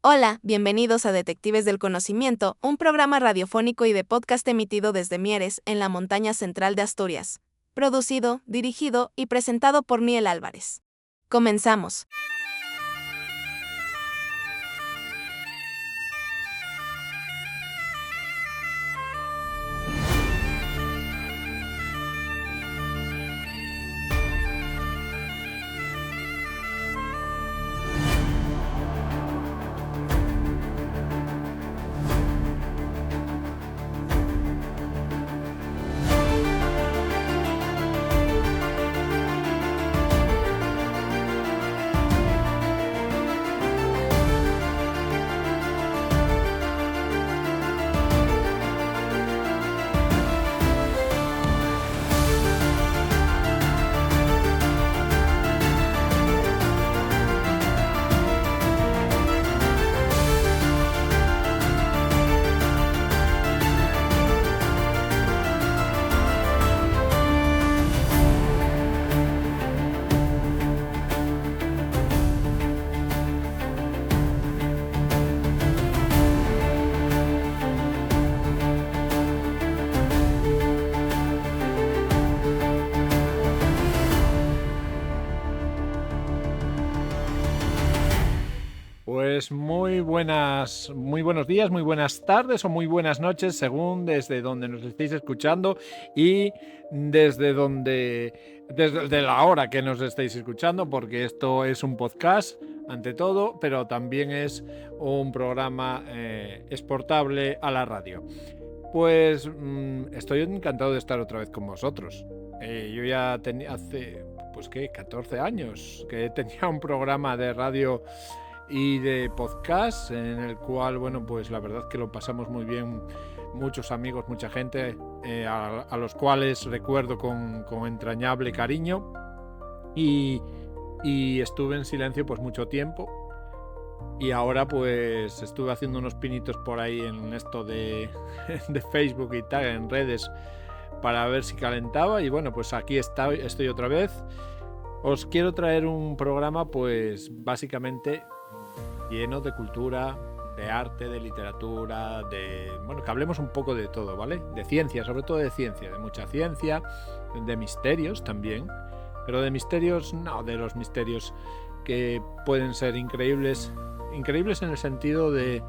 Hola, bienvenidos a Detectives del Conocimiento, un programa radiofónico y de podcast emitido desde Mieres, en la montaña central de Asturias. Producido, dirigido y presentado por Niel Álvarez. Comenzamos. Pues muy buenos días, muy buenas tardes o muy buenas noches, según desde donde nos estéis escuchando y desde la hora que nos estéis escuchando, porque esto es un podcast ante todo, pero también es un programa exportable a la radio. Pues estoy encantado de estar otra vez con vosotros. Yo ya tenía hace, 14 años que tenía un programa de radio y de podcast en el cual, bueno, pues la verdad que lo pasamos muy bien, muchos amigos, mucha gente, a los cuales recuerdo con entrañable cariño y estuve en silencio pues mucho tiempo y ahora pues estuve haciendo unos pinitos por ahí en esto de Facebook y tal, en redes, para ver si calentaba y bueno, pues aquí estoy otra vez. Os quiero traer un programa pues básicamente lleno de cultura, de arte, de literatura, que hablemos un poco de todo, ¿vale? De ciencia, sobre todo de ciencia, de mucha ciencia, de misterios también, pero de misterios, no, de los misterios que pueden ser increíbles en el sentido de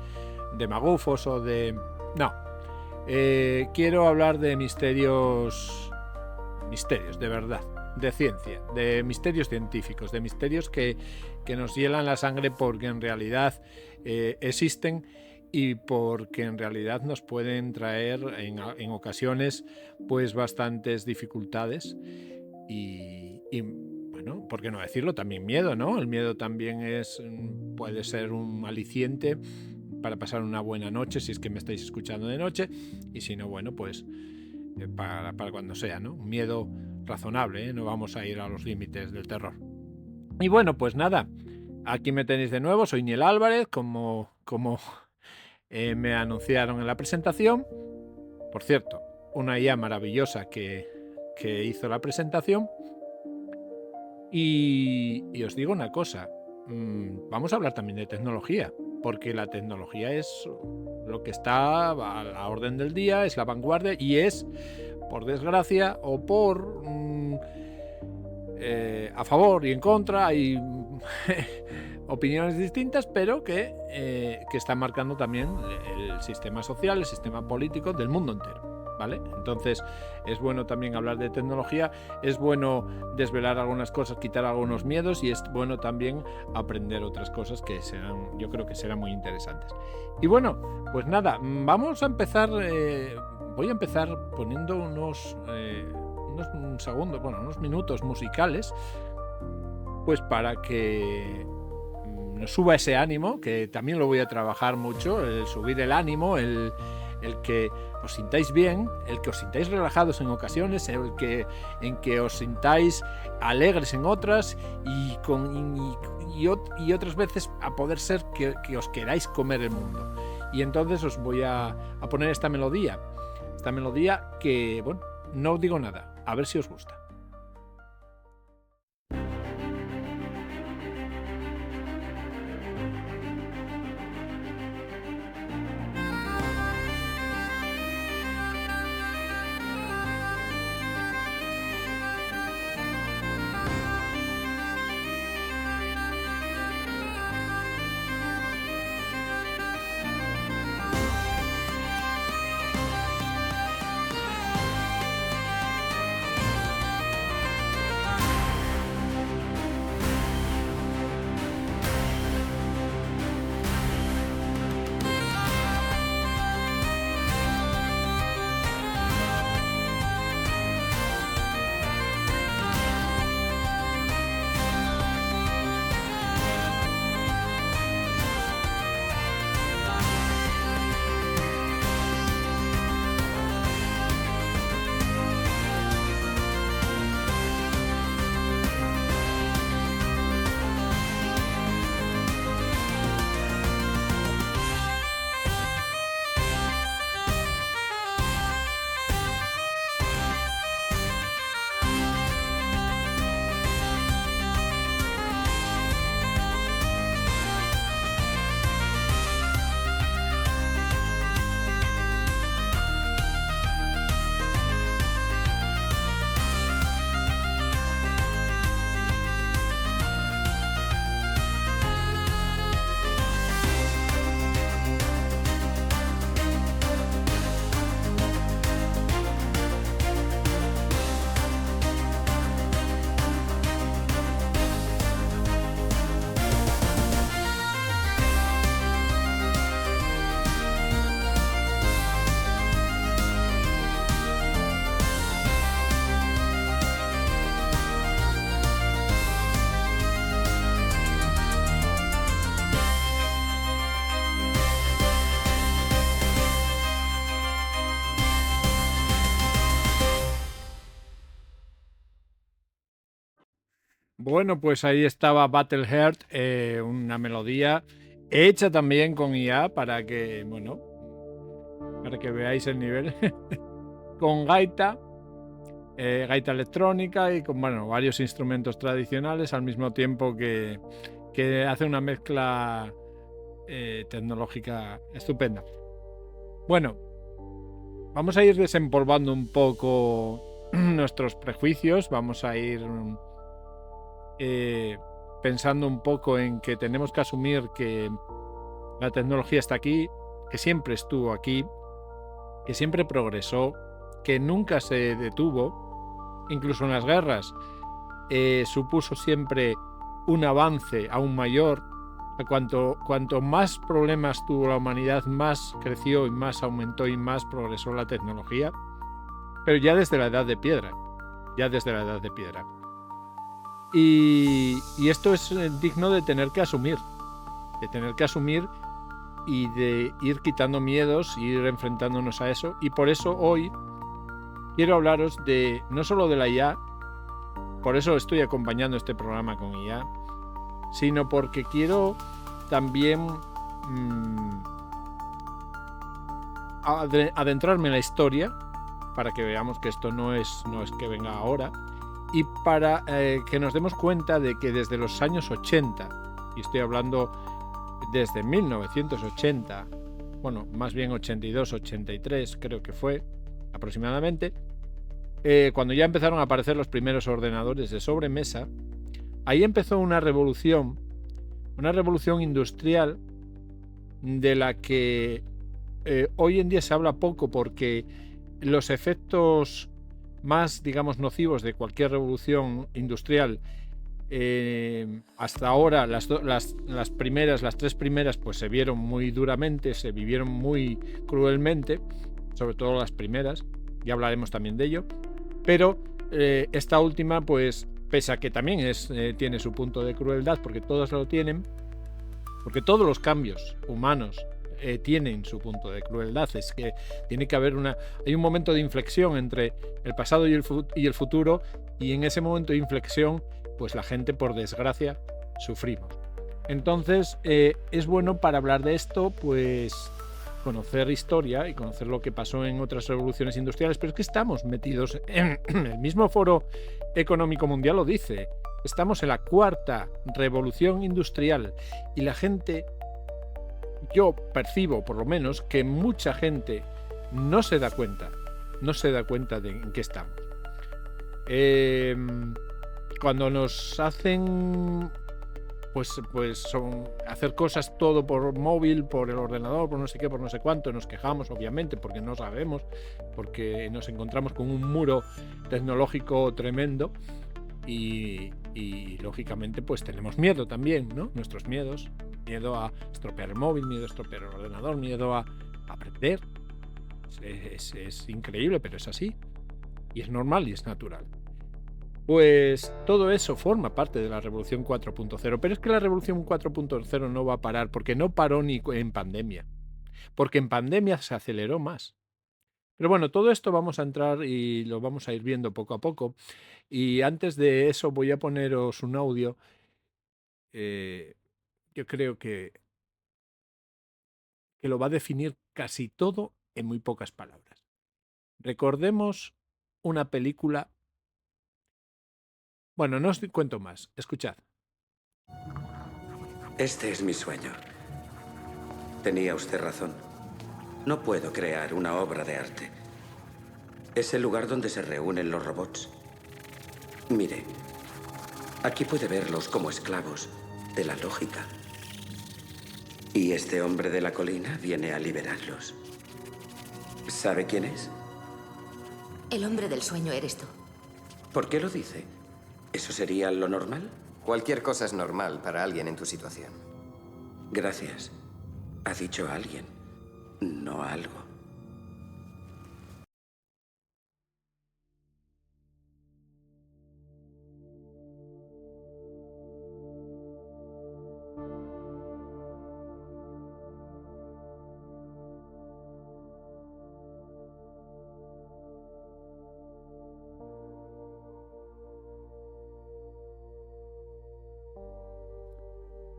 magufos o de... No, quiero hablar de misterios de verdad, de ciencia, de misterios científicos, de misterios que nos hielan la sangre porque en realidad existen y porque en realidad nos pueden traer en ocasiones pues bastantes dificultades y bueno, ¿por qué no decirlo? También miedo, ¿no? El miedo también puede ser un aliciente para pasar una buena noche si es que me estáis escuchando de noche y si no, bueno, pues para cuando sea, ¿no? Un miedo razonable, ¿eh? No vamos a ir a los límites del terror. Y bueno, pues nada, aquí me tenéis de nuevo, soy Niel Álvarez, como me anunciaron en la presentación. Por cierto, una IA maravillosa que hizo la presentación. Y os digo una cosa, vamos a hablar también de tecnología, porque la tecnología es lo que está a la orden del día, es la vanguardia y es, por desgracia o por a favor y en contra, hay opiniones distintas, pero que están marcando también el sistema social, el sistema político del mundo entero. ¿Vale? Entonces es bueno también hablar de tecnología, es bueno desvelar algunas cosas, quitar algunos miedos y es bueno también aprender otras cosas que yo creo que serán muy interesantes. Y bueno, pues nada, vamos a empezar, voy a empezar poniendo unos minutos musicales, pues para que nos suba ese ánimo, que también lo voy a trabajar mucho, el subir el ánimo, el que os sintáis bien, el que os sintáis relajados en ocasiones, en que os sintáis alegres en otras y otras veces a poder ser que os queráis comer el mundo. Y entonces os voy a poner esta melodía que, bueno, no os digo nada, a ver si os gusta. Bueno, pues ahí estaba Battle Heart, una melodía hecha también con IA para que, bueno, para que veáis el nivel, con gaita, gaita electrónica y con, bueno, varios instrumentos tradicionales al mismo tiempo que hace una mezcla tecnológica estupenda. Bueno, vamos a ir desempolvando un poco nuestros prejuicios, vamos a ir pensando un poco en que tenemos que asumir que la tecnología está aquí, que siempre estuvo aquí, que siempre progresó, que nunca se detuvo, incluso en las guerras, supuso siempre un avance aún mayor. Cuanto más problemas tuvo la humanidad, más creció y más aumentó y más progresó la tecnología, pero ya desde la edad de piedra, ya desde la edad de piedra. Y esto es digno de tener que asumir y de ir quitando miedos, ir enfrentándonos a eso. Y por eso hoy quiero hablaros de no solo de la IA, por eso estoy acompañando este programa con IA, sino porque quiero también adentrarme en la historia para que veamos que esto no es que venga ahora, y para que nos demos cuenta de que desde los años 80, y estoy hablando desde 1980, bueno, más bien 82, 83 creo que fue aproximadamente, cuando ya empezaron a aparecer los primeros ordenadores de sobremesa, ahí empezó una revolución industrial de la que hoy en día se habla poco, porque los efectos más, digamos, nocivos de cualquier revolución industrial, hasta ahora las tres primeras pues se vieron muy duramente, se vivieron muy cruelmente, sobre todo las primeras, ya hablaremos también de ello, pero esta última, pues pese a que también tiene su punto de crueldad, porque todos lo tienen, porque todos los cambios humanos tienen su punto de crueldad. Es que tiene que haber hay un momento de inflexión entre el pasado y el futuro, y en ese momento de inflexión pues la gente, por desgracia, sufrimos. Entonces es bueno, para hablar de esto, pues conocer historia y conocer lo que pasó en otras revoluciones industriales, pero es que estamos metidos en el mismo Foro Económico Mundial lo dice. Estamos en la cuarta revolución industrial y la gente, yo percibo por lo menos que mucha gente no se da cuenta de en qué estamos. Cuando nos hacen son hacer cosas todo por móvil, por el ordenador, por no sé qué, por no sé cuánto, nos quejamos obviamente porque no sabemos, porque nos encontramos con un muro tecnológico tremendo. Y lógicamente pues tenemos miedo también, ¿no? Nuestros miedos, miedo a estropear el móvil, miedo a estropear el ordenador, miedo a aprender. Es increíble, pero es así. Y es normal y es natural. Pues todo eso forma parte de la revolución 4.0, pero es que la revolución 4.0 no va a parar, porque no paró ni en pandemia, porque en pandemia se aceleró más. Pero bueno, todo esto vamos a entrar y lo vamos a ir viendo poco a poco. Y antes de eso voy a poneros un audio. Yo creo que lo va a definir casi todo en muy pocas palabras. Recordemos una película. Bueno, no os cuento más. Escuchad. Este es mi sueño. Tenía usted razón. No puedo crear una obra de arte. Es el lugar donde se reúnen los robots. Mire, aquí puede verlos como esclavos de la lógica. Y este hombre de la colina viene a liberarlos. ¿Sabe quién es? El hombre del sueño eres tú. ¿Por qué lo dice? ¿Eso sería lo normal? Cualquier cosa es normal para alguien en tu situación. Gracias. Ha dicho alguien, no algo.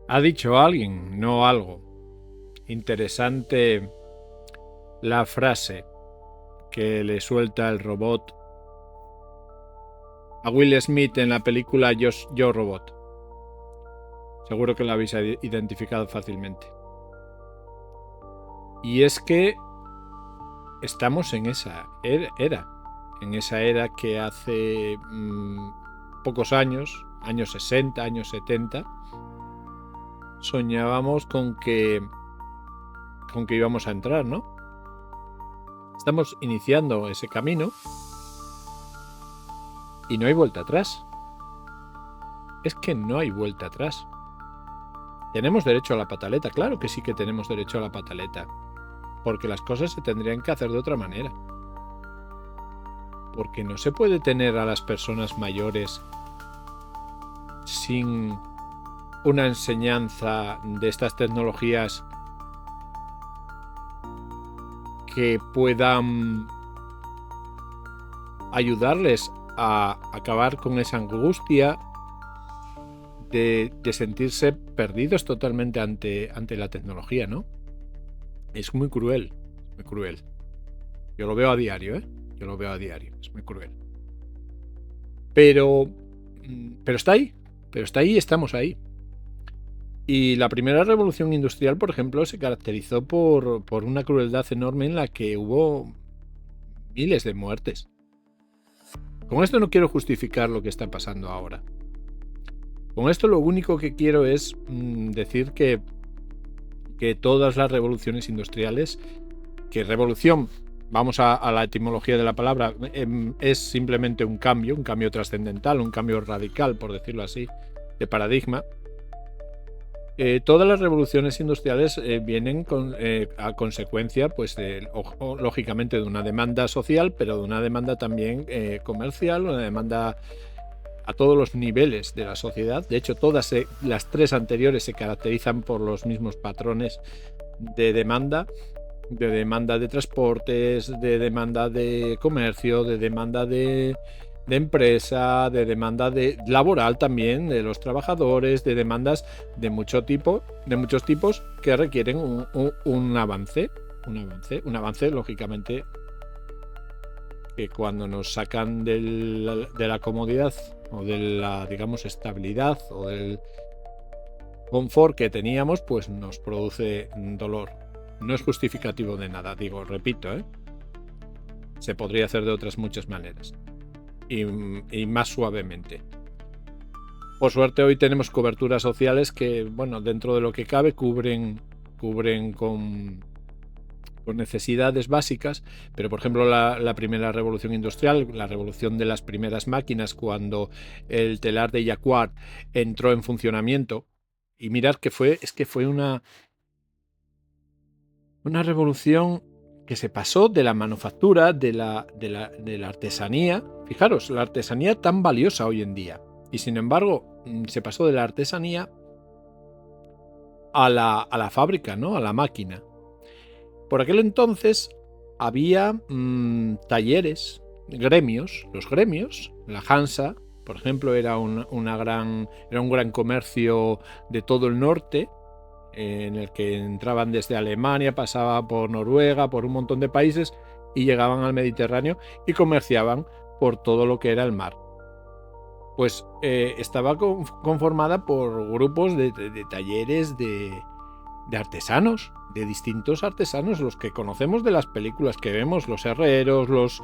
Ha dicho alguien, no algo. Interesante la frase que le suelta el robot a Will Smith en la película Yo Robot. Seguro que la habéis identificado fácilmente. Y es que estamos en esa era. En esa era que hace pocos años 60, años 70, soñábamos con que íbamos a entrar, ¿no? Estamos iniciando ese camino y no hay vuelta atrás. Es que no hay vuelta atrás. ¿Tenemos derecho a la pataleta? Claro que sí que tenemos derecho a la pataleta. Porque las cosas se tendrían que hacer de otra manera. Porque no se puede tener a las personas mayores sin una enseñanza de estas tecnologías que puedan ayudarles a acabar con esa angustia de sentirse perdidos totalmente ante la tecnología, ¿no? Es muy cruel, muy cruel. Yo lo veo a diario, ¿eh? Yo lo veo a diario, es muy cruel. Pero está ahí, estamos ahí. Y la primera revolución industrial, por ejemplo, se caracterizó por una crueldad enorme en la que hubo miles de muertes. Con esto no quiero justificar lo que está pasando ahora. Con esto lo único que quiero es decir que todas las revoluciones industriales, que revolución, vamos a la etimología de la palabra, es simplemente un cambio trascendental, un cambio radical, por decirlo así, de paradigma. Todas las revoluciones industriales vienen a consecuencia, pues, lógicamente, de una demanda social, pero de una demanda también comercial, una demanda a todos los niveles de la sociedad. De hecho, todas las tres anteriores se caracterizan por los mismos patrones de demanda de transportes, de demanda de comercio, de demanda de empresa, de demanda laboral también, de los trabajadores, de demandas de muchos tipos que requieren un avance, lógicamente, que cuando nos sacan de la comodidad o de la, digamos, estabilidad o del confort que teníamos, pues nos produce dolor. No es justificativo de nada, repito, se podría hacer de otras muchas maneras y más suavemente. Por suerte hoy tenemos coberturas sociales que, bueno, dentro de lo que cabe cubren con necesidades básicas, pero por ejemplo la primera revolución industrial, la revolución de las primeras máquinas, cuando el telar de Jacquard entró en funcionamiento, y mirad que fue una revolución que se pasó de la manufactura, de la artesanía. Fijaros, la artesanía tan valiosa hoy en día, y sin embargo se pasó de la artesanía a la fábrica, ¿no? A la máquina. Por aquel entonces había talleres, gremios. Los gremios, la Hansa, por ejemplo, era un gran comercio de todo el norte, en el que entraban desde Alemania, pasaba por Noruega, por un montón de países y llegaban al Mediterráneo y comerciaban por todo lo que era el mar. Pues estaba conformada por grupos de talleres de artesanos, de distintos artesanos, los que conocemos de las películas que vemos, los herreros, los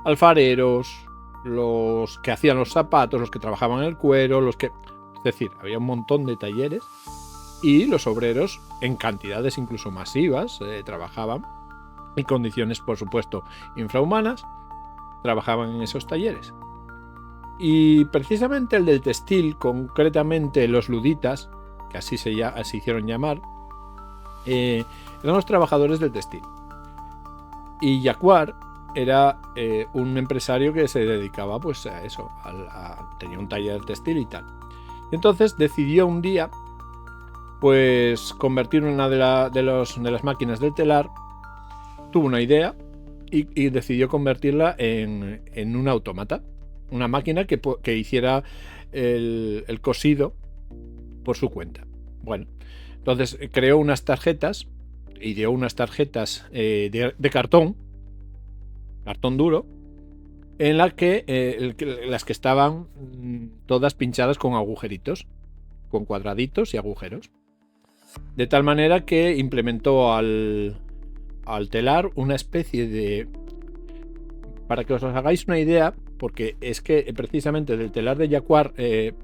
alfareros, los que hacían los zapatos, los que trabajaban el cuero, es decir, había un montón de talleres y los obreros, en cantidades incluso masivas, trabajaban en condiciones, por supuesto, infrahumanas, trabajaban en esos talleres. Y precisamente el del textil, concretamente los luditas, que así se hicieron llamar, eran los trabajadores del textil. Y Jacquard era un empresario que se dedicaba pues a eso, tenía un taller textil y tal. Entonces decidió un día pues convertir una de las máquinas del telar, tuvo una idea y decidió convertirla en un autómata, una máquina que hiciera el cosido por su cuenta. Bueno, entonces creó unas tarjetas, ideó unas tarjetas de cartón duro, en las que estaban todas pinchadas con agujeritos, con cuadraditos y agujeros. De tal manera que implementó al telar una especie de... Para que os hagáis una idea, porque es que precisamente del telar de Jacquard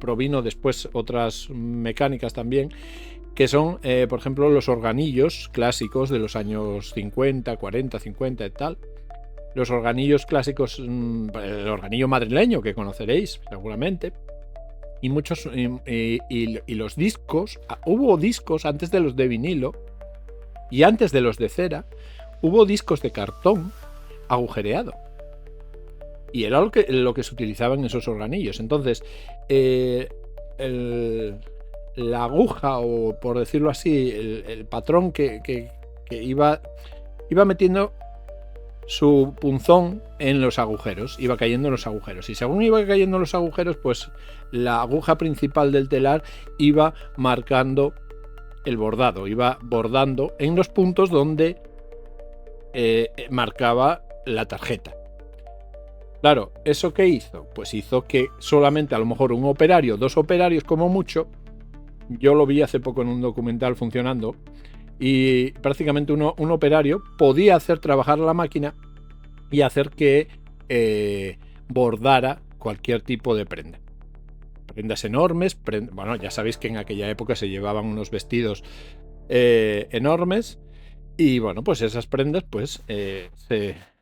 provino después otras mecánicas también, que son, por ejemplo, los organillos clásicos de los años 50, 40, 50 y tal. Los organillos clásicos, el organillo madrileño que conoceréis seguramente, y muchos y los discos. Hubo discos antes de los de vinilo y antes de los de cera, hubo discos de cartón agujereado, y era lo que se utilizaba en esos organillos. Entonces la aguja, o por decirlo así, el patrón que iba metiendo su punzón en los agujeros, iba cayendo en los agujeros, y según iba cayendo en los agujeros, pues la aguja principal del telar iba marcando el bordado, iba bordando en los puntos donde marcaba la tarjeta. Claro, ¿eso qué hizo? Pues hizo que solamente a lo mejor un operario, 2 operarios como mucho, yo lo vi hace poco en un documental funcionando, y prácticamente un operario podía hacer trabajar la máquina y hacer que bordara cualquier tipo de prenda. Prendas enormes, bueno, ya sabéis que en aquella época se llevaban unos vestidos enormes, y bueno, pues esas prendas pues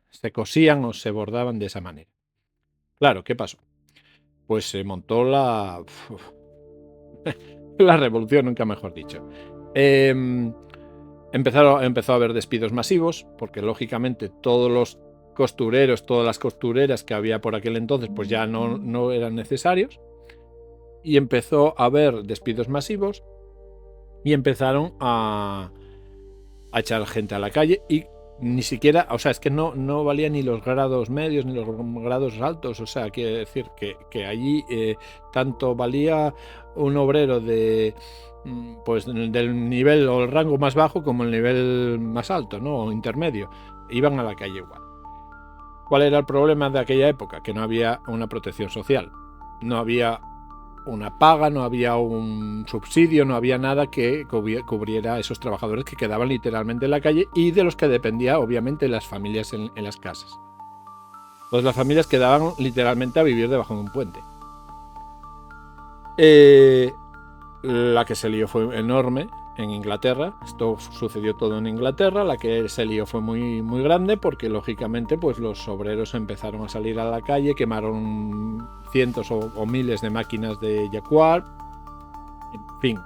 se cosían o se bordaban de esa manera. Claro, ¿qué pasó? Pues se montó la revolución, nunca mejor dicho. Empezó a haber despidos masivos, porque lógicamente todos los costureros, todas las costureras que había por aquel entonces, pues ya no eran necesarios, y empezó a haber despidos masivos, y empezaron a echar gente a la calle, y ni siquiera, o sea, es que no valían ni los grados medios ni los grados altos. O sea, quiere decir que allí tanto valía un obrero pues del nivel o el rango más bajo como el nivel más alto, ¿no? O intermedio. Iban a la calle igual. ¿Cuál era el problema de aquella época? Que no había una protección social. No había una paga, no había un subsidio, no había nada que cubriera a esos trabajadores que quedaban literalmente en la calle, y de los que dependía obviamente las familias en las casas. Pues las familias quedaban literalmente a vivir debajo de un puente. La que se lió fue enorme en Inglaterra. Esto sucedió todo en Inglaterra. La que se lió fue muy, muy grande, porque lógicamente pues los obreros empezaron a salir a la calle, quemaron cientos o miles de máquinas de Jacquard, en fin,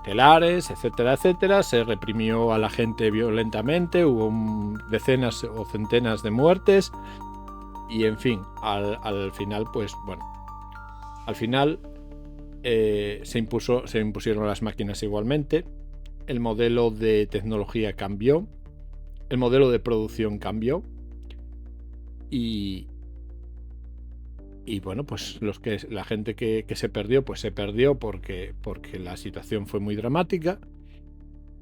telares, etcétera, etcétera. Se reprimió a la gente violentamente, hubo decenas o centenas de muertes, y en fin, al final, pues bueno, al final se impusieron las máquinas igualmente. El modelo de tecnología cambió, el modelo de producción cambió, y bueno, pues la gente que se perdió, pues se perdió porque la situación fue muy dramática,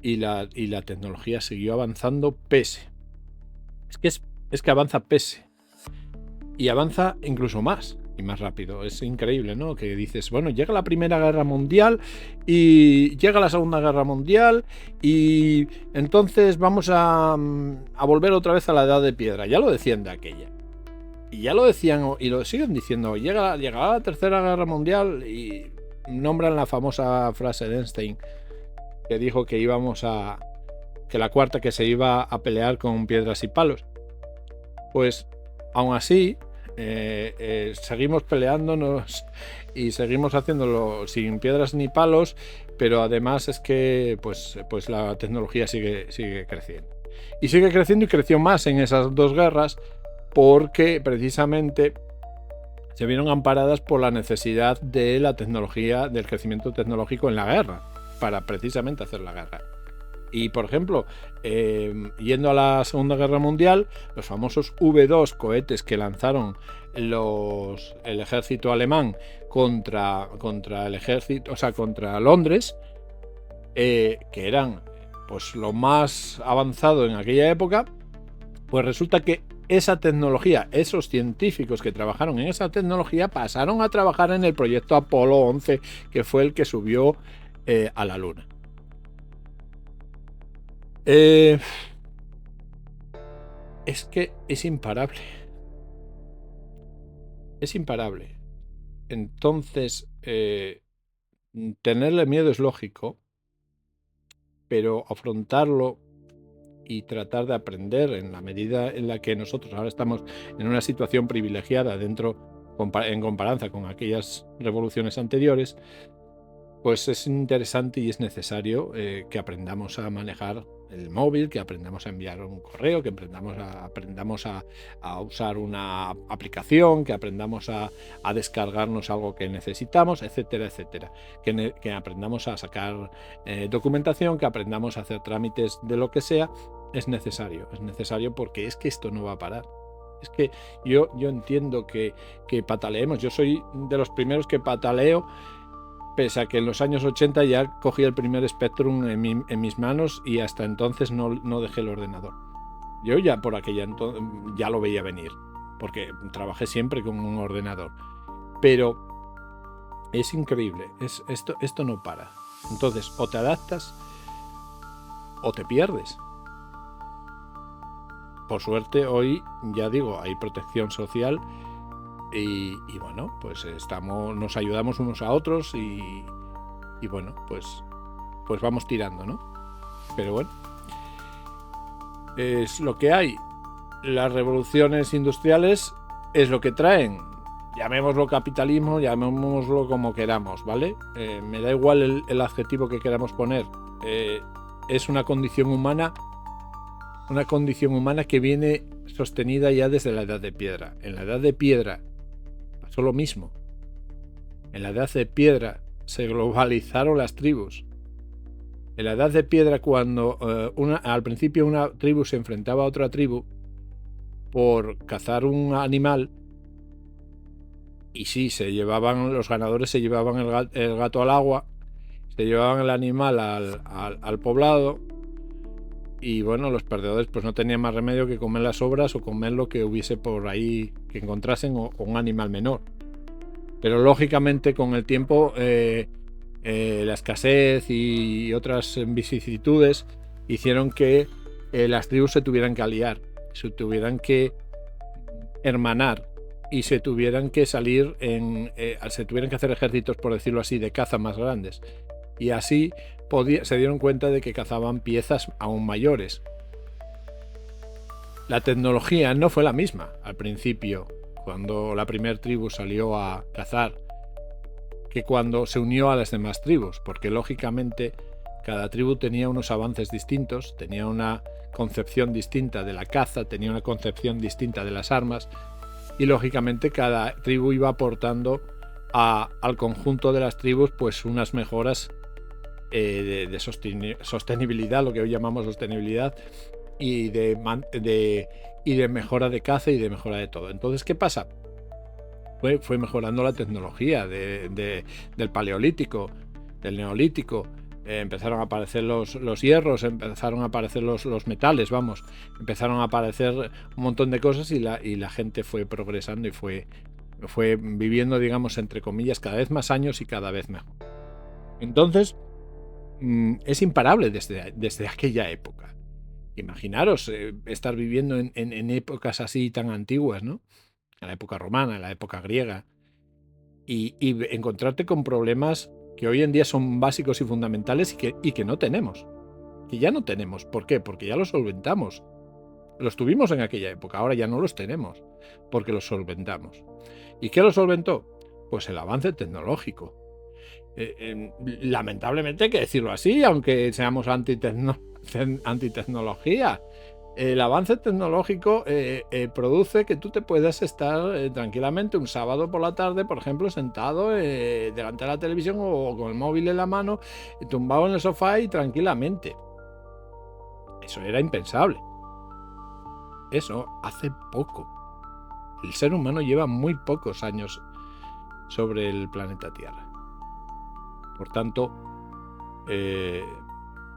y la tecnología siguió avanzando pese. Es que avanza pese, y avanza incluso más y más rápido. Es increíble, ¿no? Que dices, bueno, llega la Primera Guerra Mundial y llega la Segunda Guerra Mundial, y entonces vamos a volver otra vez a la Edad de Piedra. Ya lo decían de aquella. Y ya lo decían y lo siguen diciendo. Llegará la Tercera Guerra Mundial, y nombran la famosa frase de Einstein, que dijo que que la cuarta, que se iba a pelear con piedras y palos. Pues aún así seguimos peleándonos y seguimos haciéndolo sin piedras ni palos, pero además es que pues la tecnología sigue creciendo. Y sigue creciendo, y creció más en esas dos guerras, porque precisamente se vieron amparadas por la necesidad de la tecnología, del crecimiento tecnológico en la guerra, para precisamente hacer la guerra. Y por ejemplo, yendo a la Segunda Guerra Mundial, los famosos V2 cohetes que lanzaron el ejército alemán contra el ejército, o sea, contra Londres, que eran pues lo más avanzado en aquella época, pues resulta que esa tecnología, esos científicos que trabajaron en esa tecnología pasaron a trabajar en el proyecto Apolo 11, que fue el que subió a la Luna. Es que es imparable. Es imparable. Entonces, tenerle miedo es lógico, pero afrontarlo y tratar de aprender en la medida en la que nosotros ahora estamos en una situación privilegiada en comparanza con aquellas revoluciones anteriores, pues es interesante y es necesario que aprendamos a manejar el móvil, que aprendamos a enviar un correo, que aprendamos a usar una aplicación, que aprendamos a descargarnos algo que necesitamos, etcétera, etcétera. Que aprendamos a sacar documentación, que aprendamos a hacer trámites de lo que sea. Es necesario porque es que esto no va a parar. Es que yo entiendo que pataleemos. Yo soy de los primeros que pataleo, pese a que en los años 80 ya cogí el primer Spectrum en mis manos y hasta entonces no dejé el ordenador. Yo ya por aquella entonces ya lo veía venir, porque trabajé siempre con un ordenador. Pero es increíble, esto no para. Entonces, o te adaptas o te pierdes. Por suerte hoy, ya digo, hay protección social y bueno, pues nos ayudamos unos a otros y bueno, pues vamos tirando, ¿no? Pero bueno, es lo que hay. Las revoluciones industriales es lo que traen. Llamémoslo capitalismo, llamémoslo como queramos, ¿vale? Me da igual el adjetivo que queramos poner. Es una condición humana que viene sostenida ya desde la Edad de Piedra. En la Edad de Piedra pasó lo mismo. En la Edad de Piedra se globalizaron las tribus. En la Edad de Piedra, cuando al principio una tribu se enfrentaba a otra tribu por cazar un animal, y sí, los ganadores se llevaban el gato al agua, se llevaban el animal al poblado, y bueno, los perdedores pues no tenían más remedio que comer las sobras o comer lo que hubiese por ahí que encontrasen o un animal menor. Pero lógicamente con el tiempo la escasez y otras vicisitudes hicieron que las tribus se tuvieran que aliar, se tuvieran que hermanar y se tuvieran que salir se tuvieran que hacer ejércitos, por decirlo así, de caza más grandes. Y así se dieron cuenta de que cazaban piezas aún mayores. La tecnología no fue la misma al principio, cuando la primera tribu salió a cazar, que cuando se unió a las demás tribus, porque lógicamente cada tribu tenía unos avances distintos, tenía una concepción distinta de la caza, tenía una concepción distinta de las armas, y lógicamente cada tribu iba aportando al conjunto de las tribus pues unas mejoras de sostenibilidad, lo que hoy llamamos sostenibilidad, y de mejora de caza y de mejora de todo. Entonces, ¿qué pasa? Fue mejorando la tecnología del paleolítico, del neolítico. Empezaron a aparecer los hierros, empezaron a aparecer los metales, empezaron a aparecer un montón de cosas y la gente fue progresando y fue viviendo, digamos, entre comillas, cada vez más años y cada vez mejor. Entonces, es imparable desde aquella época. Imaginaros estar viviendo en épocas así tan antiguas, ¿no? En la época romana, en la época griega, y encontrarte con problemas que hoy en día son básicos y fundamentales y que no tenemos, que ya no tenemos. ¿Por qué? Porque ya los solventamos. Los tuvimos en aquella época, ahora ya no los tenemos, porque los solventamos. ¿Y qué los solventó? Pues el avance tecnológico. Lamentablemente hay que decirlo así, aunque seamos antitecnología. El avance tecnológico produce que tú te puedas estar tranquilamente un sábado por la tarde, por ejemplo, sentado delante de la televisión o con el móvil en la mano, tumbado en el sofá y tranquilamente. Eso era impensable. Eso hace poco. El ser humano lleva muy pocos años sobre el planeta Tierra. Por tanto,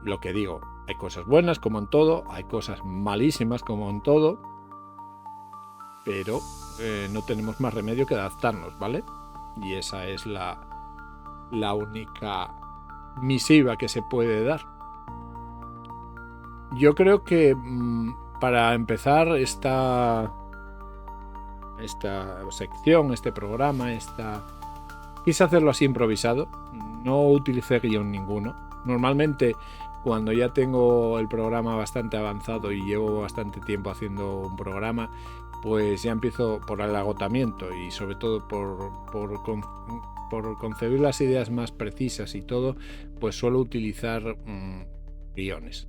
lo que digo, hay cosas buenas como en todo, hay cosas malísimas como en todo, pero no tenemos más remedio que adaptarnos, ¿vale? Y esa es la única misiva que se puede dar. Yo creo que para empezar esta sección, este programa, quise hacerlo así improvisado, no utilicé guión ninguno. Normalmente cuando ya tengo el programa bastante avanzado y llevo bastante tiempo haciendo un programa, pues ya empiezo por el agotamiento y sobre todo por concebir las ideas más precisas y todo, pues suelo utilizar guiones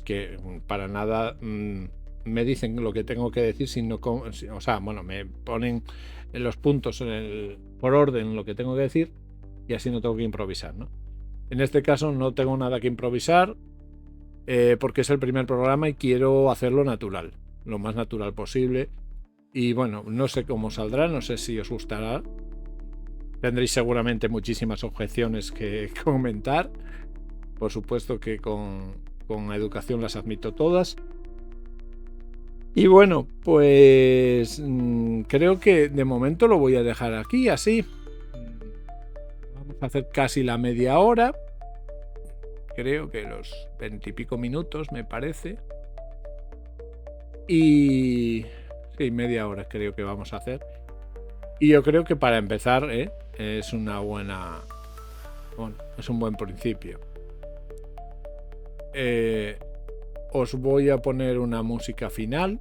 que para nada me dicen lo que tengo que decir, sino me ponen en los puntos por orden lo que tengo que decir y así no tengo que improvisar, ¿no? En este caso no tengo nada que improvisar porque es el primer programa y quiero hacerlo natural, lo más natural posible. Y bueno, no sé cómo saldrá, no sé si os gustará. Tendréis seguramente muchísimas objeciones que comentar. Por supuesto que con educación las admito todas. Y bueno, pues creo que de momento lo voy a dejar aquí, así. Vamos a hacer casi la media hora. Creo que los 20 y pico minutos, me parece. Y sí, media hora creo que vamos a hacer. Y yo creo que para empezar es una buena... Bueno, es un buen principio. Os voy a poner una música final.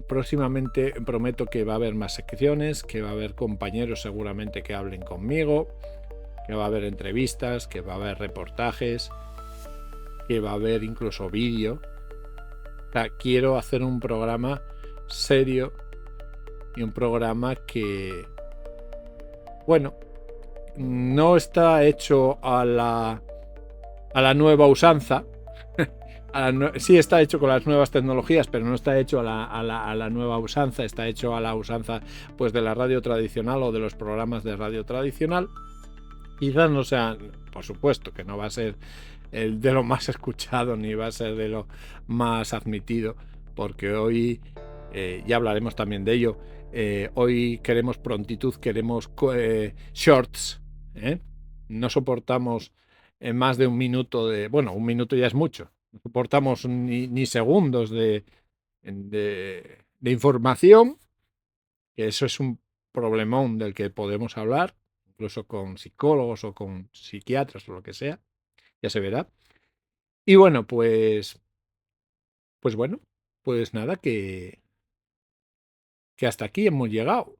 Próximamente prometo que va a haber más secciones, que va a haber compañeros seguramente que hablen conmigo, que va a haber entrevistas, que va a haber reportajes, que va a haber incluso vídeo. O sea, quiero hacer un programa serio y un programa que, bueno, no está hecho a la nueva usanza. Sí está hecho con las nuevas tecnologías, pero no está hecho a la nueva usanza, está hecho a la usanza pues de la radio tradicional o de los programas de radio tradicional. Quizás no sea, por supuesto, que no va a ser el de lo más escuchado ni va a ser de lo más admitido, porque hoy, ya hablaremos también de ello, hoy queremos prontitud, queremos shorts, no soportamos más de un minuto bueno, un minuto ya es mucho. No soportamos ni segundos de información, que eso es un problemón del que podemos hablar, incluso con psicólogos o con psiquiatras o lo que sea, ya se verá. Y bueno, pues nada, que hasta aquí hemos llegado.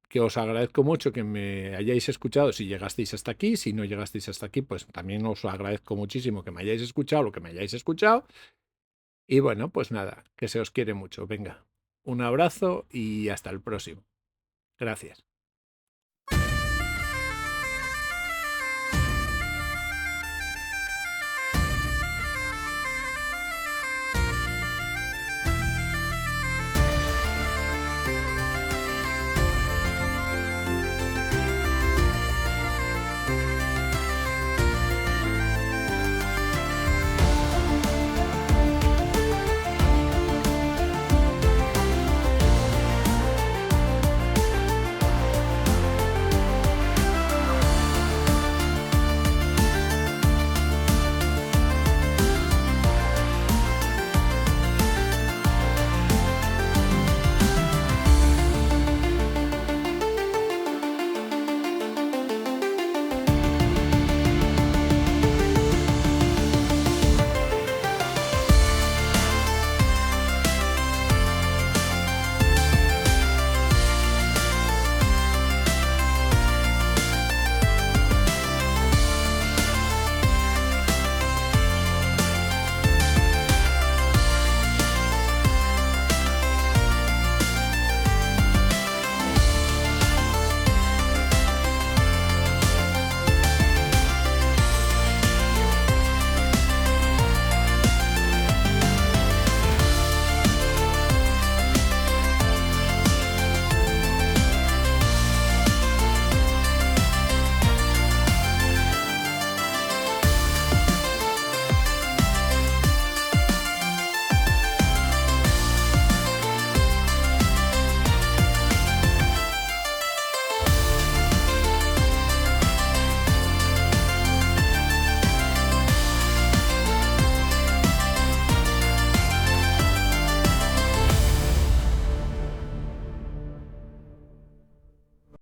Que os agradezco mucho que me hayáis escuchado si llegasteis hasta aquí. Si no llegasteis hasta aquí, pues también os agradezco muchísimo que me hayáis escuchado lo que me hayáis escuchado. Y bueno, pues nada, que se os quiere mucho. Venga, un abrazo y hasta el próximo. Gracias.